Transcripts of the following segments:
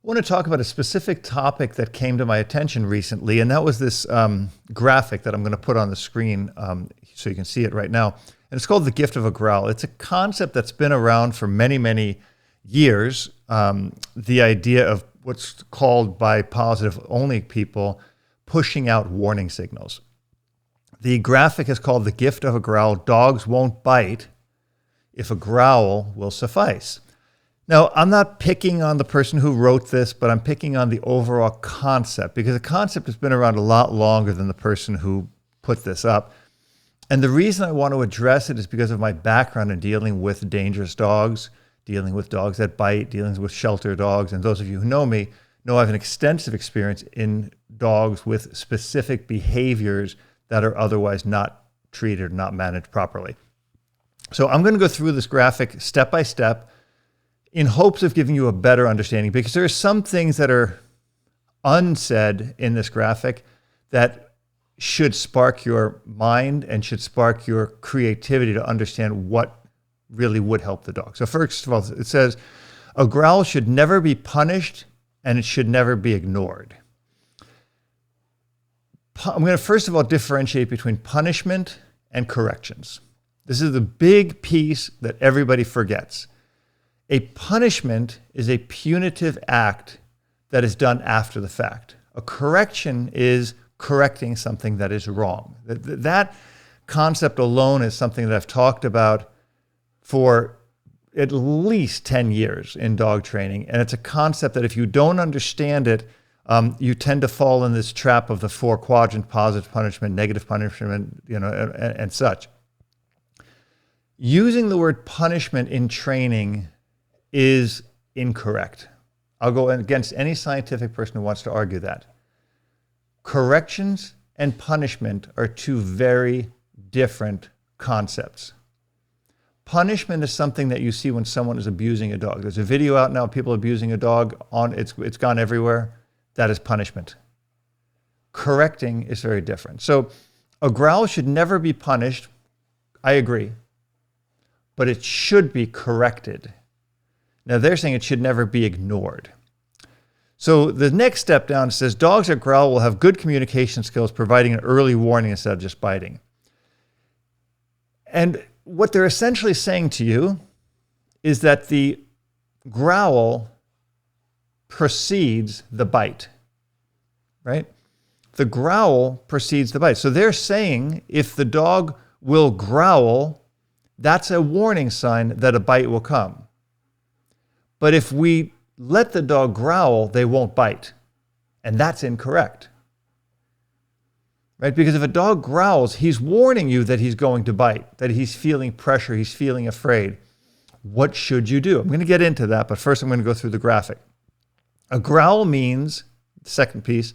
want to talk about a specific topic that came to my attention recently, and that was this graphic that I'm going to put on the screen so you can see it right now. And it's called the gift of a growl. It's a concept that's been around for many, many years. The idea of what's called by positive-only people pushing out warning signals. The graphic is called the gift of a growl. Dogs won't bite if a growl will suffice. Now, I'm not picking on the person who wrote this, but I'm picking on the overall concept, because the concept has been around a lot longer than the person who put this up. And the reason I want to address it is because of my background in dealing with dangerous dogs, dealing with dogs that bite, dealing with shelter dogs. And those of you who know me know I have an extensive experience in dogs with specific behaviors that are otherwise not treated, not managed properly. So I'm going to go through this graphic step by step in hopes of giving you a better understanding, because there are some things that are unsaid in this graphic that should spark your mind and should spark your creativity to understand what really would help the dog. So first of all, it says, a growl should never be punished and it should never be ignored. I'm going to first of all differentiate between punishment and corrections. This is the big piece that everybody forgets. A punishment is a punitive act that is done after the fact. A correction is correcting something that is wrong. That concept alone is something that I've talked about for at least 10 years in dog training. And it's a concept that if you don't understand it, you tend to fall in this trap of the 4-quadrant: positive punishment, negative punishment, and such. Using the word punishment in training is incorrect. I'll go against any scientific person who wants to argue that. Corrections and punishment are two very different concepts. Punishment is something that you see when someone is abusing a dog. There's a video out now of people abusing a dog. It's gone everywhere. That is punishment. Correcting is very different. So a growl should never be punished. I agree. But it should be corrected. Now they're saying it should never be ignored. So the next step down says dogs that growl will have good communication skills, providing an early warning instead of just biting. And what they're essentially saying to you is that the growl precedes the bite, right? The growl precedes the bite. So they're saying if the dog will growl, that's a warning sign that a bite will come. But if we let the dog growl, they won't bite. And that's incorrect. Right? Because if a dog growls, he's warning you that he's going to bite, that he's feeling pressure, he's feeling afraid. What should you do? I'm going to get into that, but first I'm going to go through the graphic. A growl means, the second piece,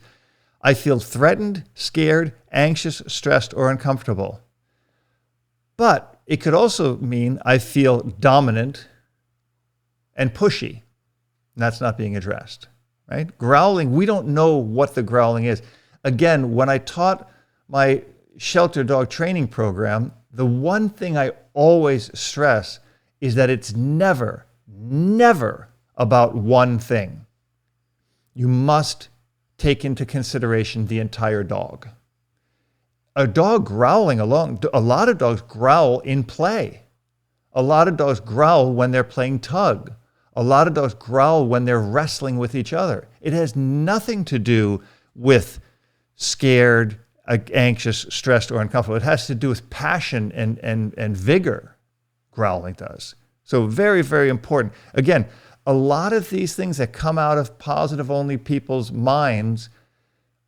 I feel threatened, scared, anxious, stressed, or uncomfortable. But it could also mean I feel dominant and pushy. And that's not being addressed, right? Growling, we don't know what the growling is. Again, when I taught my shelter dog training program, the one thing I always stress is that it's never, never about one thing. You must take into consideration the entire dog. A dog growling alone, a lot of dogs growl in play. A lot of dogs growl when they're playing tug. A lot of dogs growl when they're wrestling with each other. It has nothing to do with scared, anxious, stressed, or uncomfortable. It has to do with passion and vigor, growling does. So very, very important. Again, a lot of these things that come out of positive-only people's minds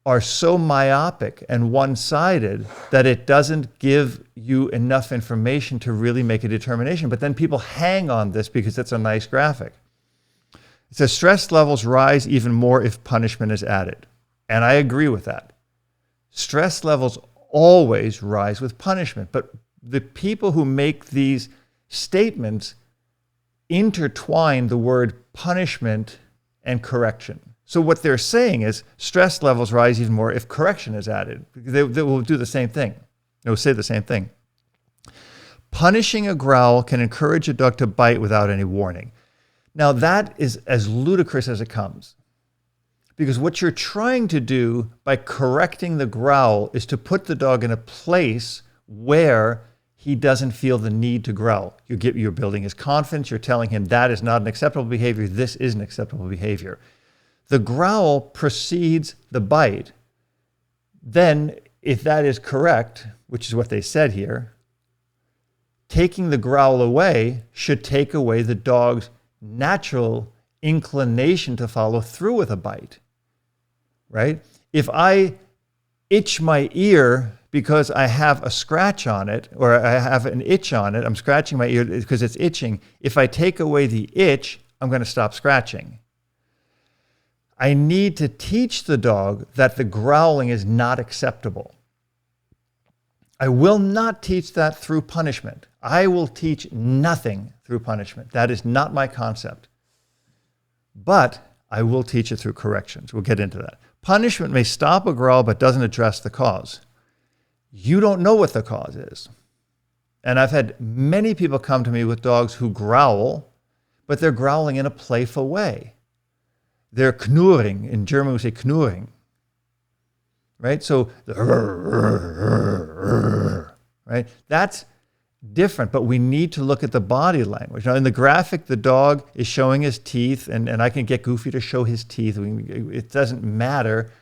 are so myopic and one-sided that it doesn't give you enough information to really make a determination. But then people hang on this because it's a nice graphic. It says stress levels rise even more if punishment is added. And I agree with that. Stress levels always rise with punishment. But the people who make these statements intertwine the word punishment and correction. So what they're saying is stress levels rise even more if correction is added. They will do the same thing. They will say the same thing. Punishing a growl can encourage a dog to bite without any warning. Now that is as ludicrous as it comes. Because what you're trying to do by correcting the growl is to put the dog in a place where he doesn't feel the need to growl. You're building his confidence. You're telling him that is not an acceptable behavior. This is an acceptable behavior. The growl precedes the bite. Then, if that is correct, which is what they said here, taking the growl away should take away the dog's natural inclination to follow through with a bite, right? If I itch my ear because I have a scratch on it, or I have an itch on it, I'm scratching my ear because it's itching. If I take away the itch, I'm going to stop scratching. I need to teach the dog that the growling is not acceptable. I will not teach that through punishment. I will teach nothing through punishment. That is not my concept. But I will teach it through corrections. We'll get into that. Punishment may stop a growl but doesn't address the cause. You don't know what the cause is. And I've had many people come to me with dogs who growl, but they're growling in a playful way. They're knurring. In German, we say knurring. Right? So, right? That's different, but we need to look at the body language. Now, in the graphic, the dog is showing his teeth, and I can get Goofy to show his teeth. It doesn't matter,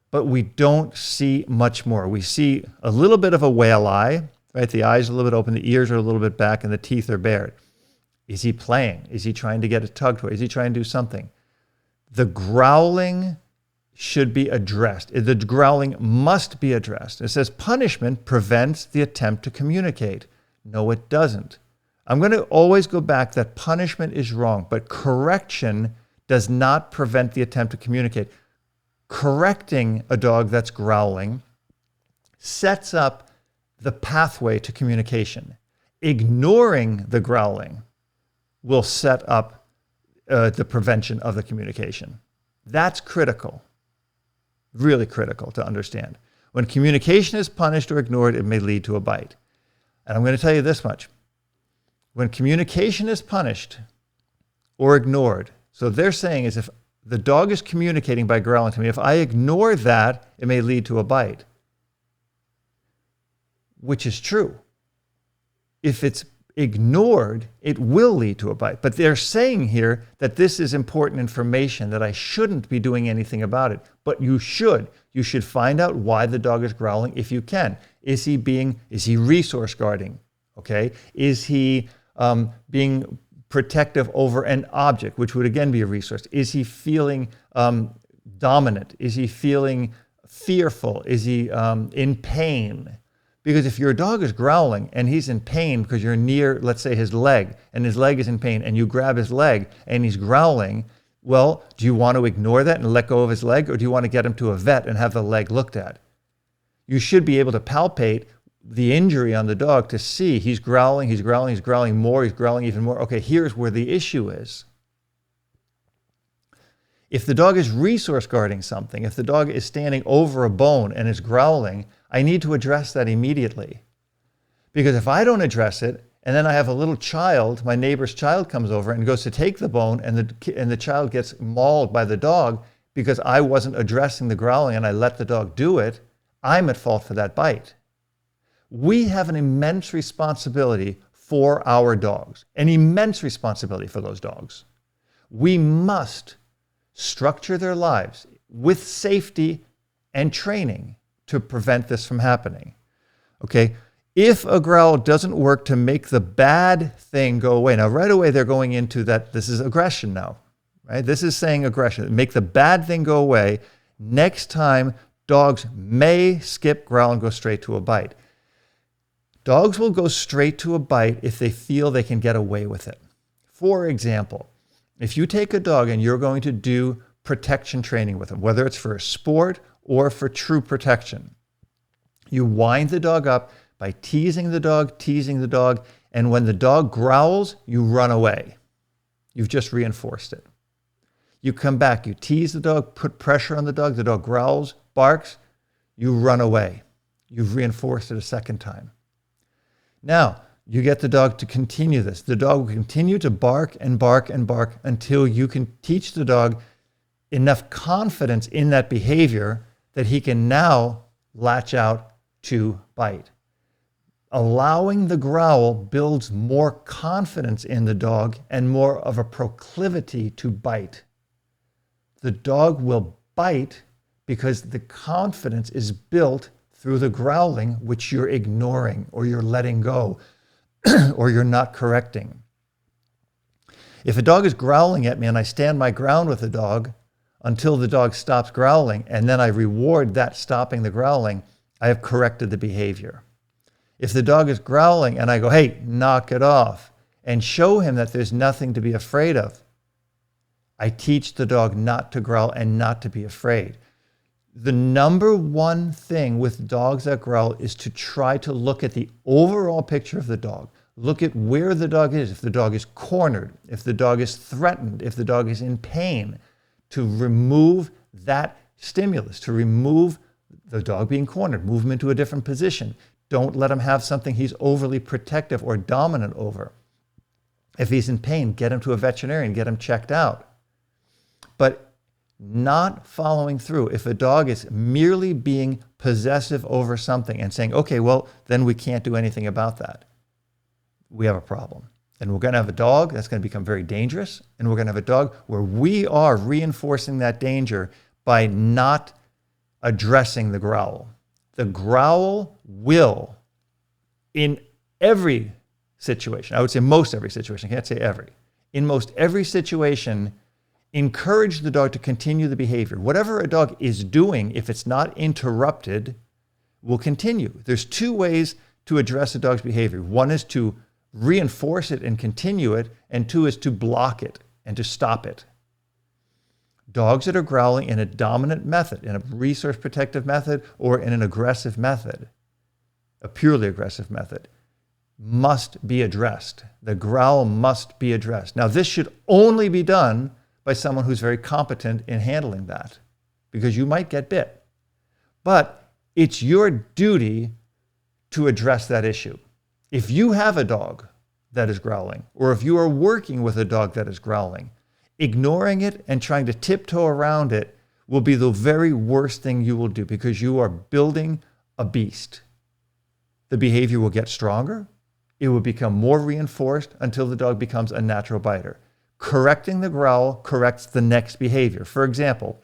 but we don't see much more. We see a little bit of a whale eye, right? The eyes are a little bit open, the ears are a little bit back, and the teeth are bared. Is he playing? Is he trying to get a tug toy? Is he trying to do something? The growling should be addressed. The growling must be addressed. It says punishment prevents the attempt to communicate. No, it doesn't. I'm going to always go back that punishment is wrong, but correction does not prevent the attempt to communicate. Correcting a dog that's growling sets up the pathway to communication. Ignoring the growling will set up the prevention of the communication. That's critical, really critical to understand. When communication is punished or ignored, it may lead to a bite. And I'm going to tell you this much. When communication is punished or ignored, so they're saying is if the dog is communicating by growling to me, if I ignore that, it may lead to a bite, which is true. If it's ignored, it will lead to a bite. But they're saying here that this is important information, that I shouldn't be doing anything about it. But you should. You should find out why the dog is growling if you can. Is he resource guarding? Okay. Is he being protective over an object, which would again be a resource? Is he feeling dominant? Is he feeling fearful? Is he in pain? Because if your dog is growling and he's in pain because you're near, let's say, his leg, and his leg is in pain, and you grab his leg and he's growling, well, do you want to ignore that and let go of his leg, or do you want to get him to a vet and have the leg looked at? You should be able to palpate the injury on the dog to see he's growling more, he's growling even more. Okay, here's where the issue is. If the dog is resource guarding something, if the dog is standing over a bone and is growling, I need to address that immediately. Because if I don't address it, and then I have a little child, my neighbor's child comes over and goes to take the bone, and the child gets mauled by the dog because I wasn't addressing the growling and I let the dog do it, I'm at fault for that bite. We have an immense responsibility for our dogs, an immense responsibility for those dogs. We must structure their lives with safety and training to prevent this from happening. Okay, if a growl doesn't work to make the bad thing go away, now right away they're going into that this is aggression now, right? This is saying aggression, make the bad thing go away. Next time, dogs may skip growl and go straight to a bite. Dogs will go straight to a bite if they feel they can get away with it. For example, if you take a dog and you're going to do protection training with them, whether it's for a sport or for true protection, you wind the dog up by teasing the dog, and when the dog growls, you run away. You've just reinforced it. You come back, you tease the dog, put pressure on the dog growls, barks, you run away. You've reinforced it a second time. Now, you get the dog to continue this. The dog will continue to bark and bark and bark until you can teach the dog, enough confidence in that behavior that he can now latch out to bite. Allowing the growl builds more confidence in the dog and more of a proclivity to bite. The dog will bite because the confidence is built through the growling, which you're ignoring or you're letting go or you're not correcting. If a dog is growling at me and I stand my ground with the dog until the dog stops growling, and then I reward that stopping the growling, I have corrected the behavior. If the dog is growling and I go, hey, knock it off, and show him that there's nothing to be afraid of, I teach the dog not to growl and not to be afraid. The number one thing with dogs that growl is to try to look at the overall picture of the dog. Look at where the dog is. If the dog is cornered, if the dog is threatened, if the dog is in pain, to remove that stimulus, to remove the dog being cornered, move him into a different position. Don't let him have something he's overly protective or dominant over. If he's in pain, get him to a veterinarian, get him checked out. But not following through. If a dog is merely being possessive over something and saying, okay, well, then we can't do anything about that, we have a problem. And we're going to have a dog that's going to become very dangerous. And we're going to have a dog where we are reinforcing that danger by not addressing the growl. The growl will, in every situation, I would say most every situation, I can't say every, in most every situation, encourage the dog to continue the behavior. Whatever a dog is doing, if it's not interrupted, will continue. There's two ways to address a dog's behavior. One is to reinforce it and continue it, and two is to block it and to stop it. Dogs that are growling in a dominant method, in a resource protective method, or in an aggressive method, a purely aggressive method, must be addressed. The growl must be addressed. Now, this should only be done by someone who's very competent in handling that, because you might get bit. But it's your duty to address that issue. If you have a dog that is growling, or if you are working with a dog that is growling, ignoring it and trying to tiptoe around it will be the very worst thing you will do, because you are building a beast. The behavior will get stronger. It will become more reinforced until the dog becomes a natural biter. Correcting the growl corrects the next behavior. For example,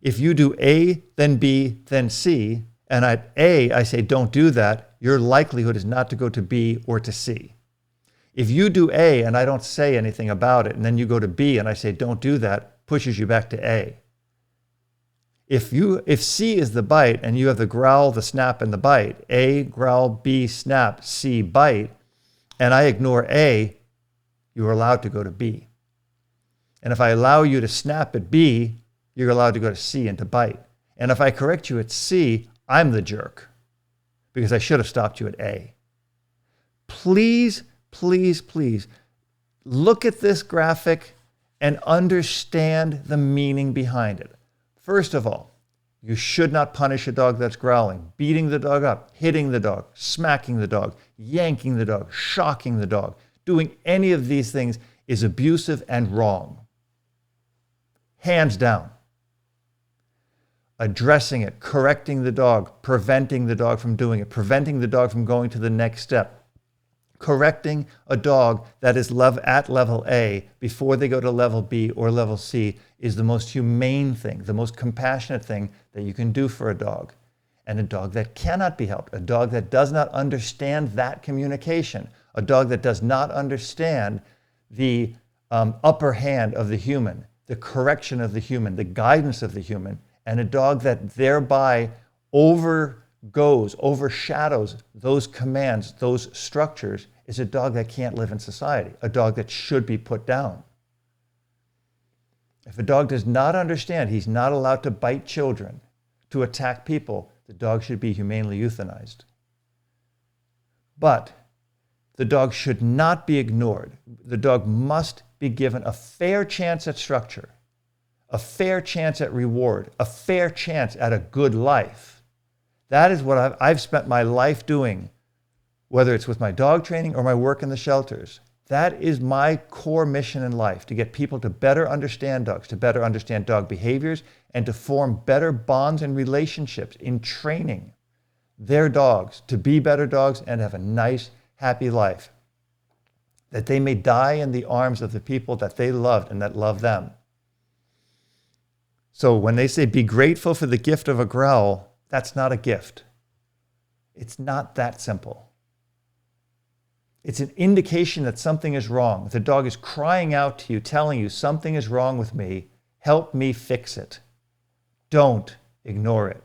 if you do A, then B, then C, and at A, I say, don't do that, your likelihood is not to go to B or to C. If you do A and I don't say anything about it, and then you go to B and I say, don't do that, pushes you back to A. If C is the bite and you have the growl, the snap, and the bite, A, growl, B, snap, C, bite, and I ignore A, you are allowed to go to B. And if I allow you to snap at B, you're allowed to go to C and to bite. And if I correct you at C, I'm the jerk, because I should have stopped you at A. Please, please, please look at this graphic and understand the meaning behind it. First of all, you should not punish a dog that's growling. Beating the dog up, hitting the dog, smacking the dog, yanking the dog, shocking the dog. Doing any of these things is abusive and wrong. Hands down. Addressing it, correcting the dog, preventing the dog from doing it, preventing the dog from going to the next step. Correcting a dog that is at level A before they go to level B or level C is the most humane thing, the most compassionate thing that you can do for a dog. And a dog that cannot be helped, a dog that does not understand that communication, a dog that does not understand the upper hand of the human, the correction of the human, the guidance of the human, and a dog that thereby overshadows those commands, those structures, is a dog that can't live in society, a dog that should be put down. If a dog does not understand he's not allowed to bite children, to attack people, the dog should be humanely euthanized. But the dog should not be ignored. The dog must be given a fair chance at structure, a fair chance at reward, a fair chance at a good life. That is what I've spent my life doing, whether it's with my dog training or my work in the shelters. That is my core mission in life, to get people to better understand dogs, to better understand dog behaviors, and to form better bonds and relationships in training their dogs to be better dogs and have a nice, happy life. That they may die in the arms of the people that they loved and that love them. So when they say be grateful for the gift of a growl, that's not a gift. It's not that simple. It's an indication that something is wrong. The dog is crying out to you, telling you something is wrong with me. Help me fix it. Don't ignore it.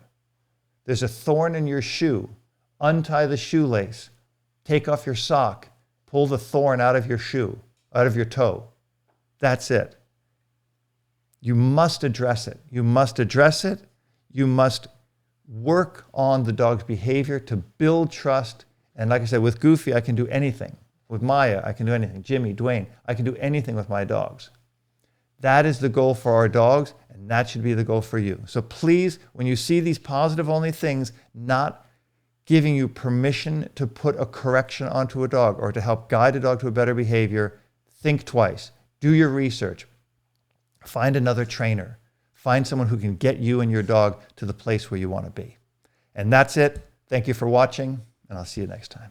There's a thorn in your shoe. Untie the shoelace. Take off your sock. Pull the thorn out of your shoe, out of your toe. That's it. You must address it. You must address it. You must work on the dog's behavior to build trust. And like I said, with Goofy, I can do anything. With Maya, I can do anything. Jimmy, Dwayne, I can do anything with my dogs. That is the goal for our dogs, and that should be the goal for you. So please, when you see these positive only things, not giving you permission to put a correction onto a dog or to help guide a dog to a better behavior, think twice. Do your research. Find another trainer. Find someone who can get you and your dog to the place where you want to be. And that's it. Thank you for watching, and I'll see you next time.